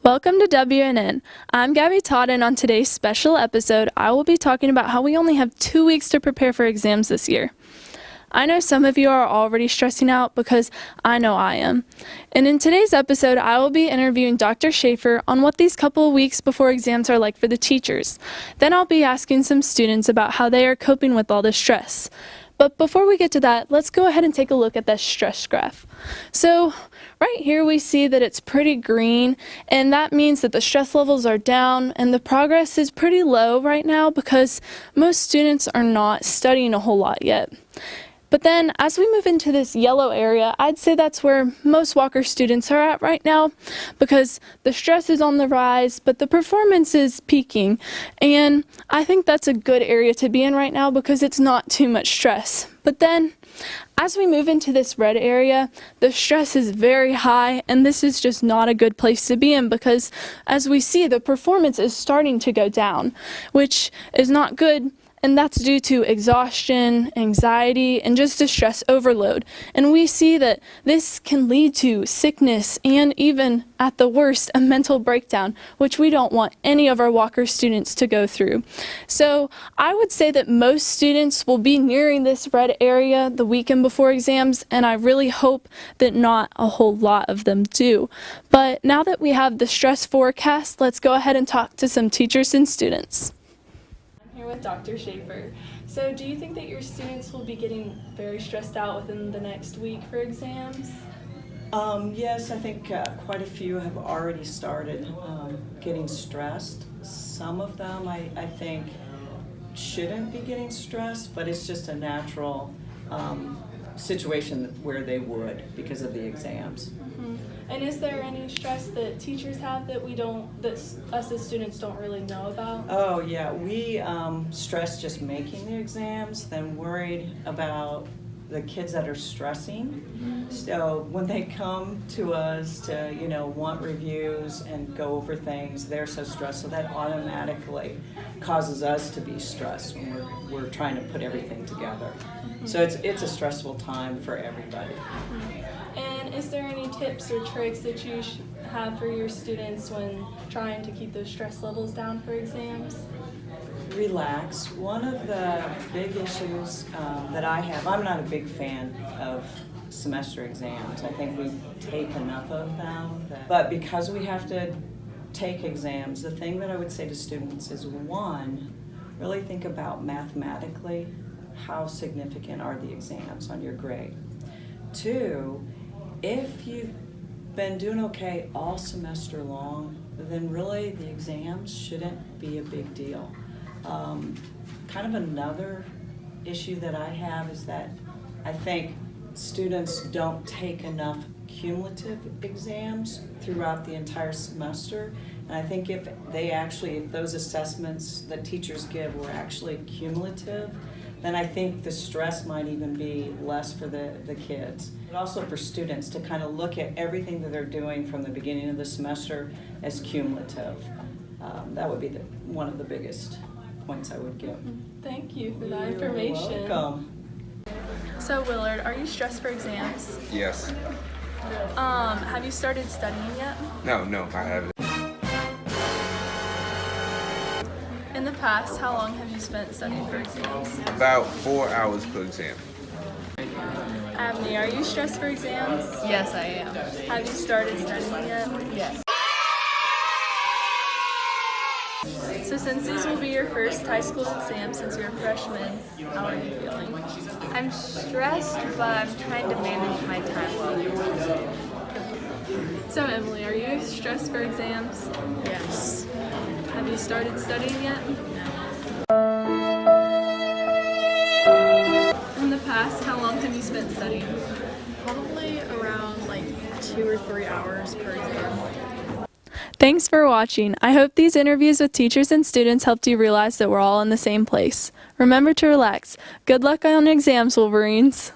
Welcome to WNN. I'm Gabby Todd, and on today's special episode, I will be talking about how we only have 2 weeks to prepare for exams this year. I know some of you are already stressing out because I know I am. And in today's episode, I will be interviewing Dr. Schaefer on what these couple of weeks before exams are like for the teachers. Then I'll be asking some students about how they are coping with all this stress. But before we get to that, let's go ahead and take a look at that stress graph. So right here we see that it's pretty green, and that means that the stress levels are down and the progress is pretty low right now because most students are not studying a whole lot yet. But then as we move into this yellow area, I'd say that's where most Walker students are at right now because the stress is on the rise, but the performance is peaking. And I think that's a good area to be in right now because it's not too much stress. But then as we move into this red area, the stress is very high, and this is just not a good place to be in because as we see, the performance is starting to go down, which is not good. And that's due to exhaustion, anxiety, and just a stress overload. And we see that this can lead to sickness and even, at the worst, a mental breakdown, which we don't want any of our Walker students to go through. So I would say that most students will be nearing this red area the weekend before exams, and I really hope that not a whole lot of them do. But now that we have the stress forecast, let's go ahead and talk to some teachers and students. With Dr. Schaefer. So do you think that your students will be getting very stressed out within the next week for exams? Yes, I think quite a few have already started getting stressed. Some of them I think shouldn't be getting stressed, but it's just a natural situation where they would because of the exams. Mm-hmm. And is there any stress that teachers have that that us as students don't really know about? Oh yeah, we stress just making the exams, then worried about the kids that are stressing. Mm-hmm. So when they come to us to, want reviews and go over things, they're so stressed. So that automatically causes us to be stressed when we're trying to put everything together. Mm-hmm. So it's a stressful time for everybody. Mm-hmm. And is there any tips or tricks that you have for your students when trying to keep those stress levels down for exams? Relax. One of the big issues that I have, I'm not a big fan of semester exams. I think we take enough of them. But because we have to take exams, the thing that I would say to students is, one, really think about mathematically how significant are the exams on your grade. Two, if you've been doing okay all semester long, then really the exams shouldn't be a big deal. Kind of another issue that I have is that I think students don't take enough cumulative exams throughout the entire semester. And I think if those assessments that teachers give were actually cumulative, then I think the stress might even be less for the kids. But also for students to kind of look at everything that they're doing from the beginning of the semester as cumulative. That would be one of the biggest points I would give. Thank you for that information. You're welcome. So Willard, are you stressed for exams? Yes. Have you started studying yet? No, I haven't. In the past, how long have you spent studying for exams? About 4 hours per exam. Abney, are you stressed for exams? Yes, I am. Have you started studying yet? Yes. So since these will be your first high school exams since you're a freshman, how are you feeling? I'm stressed, but I'm trying to manage my time well. So Emily, are you stressed for exams? Yes. Have you started studying yet? In the past, how long have you spent studying? Probably around 2 or 3 hours per exam. Thanks for watching. I hope these interviews with teachers and students helped you realize that we're all in the same place. Remember to relax. Good luck on exams, Wolverines.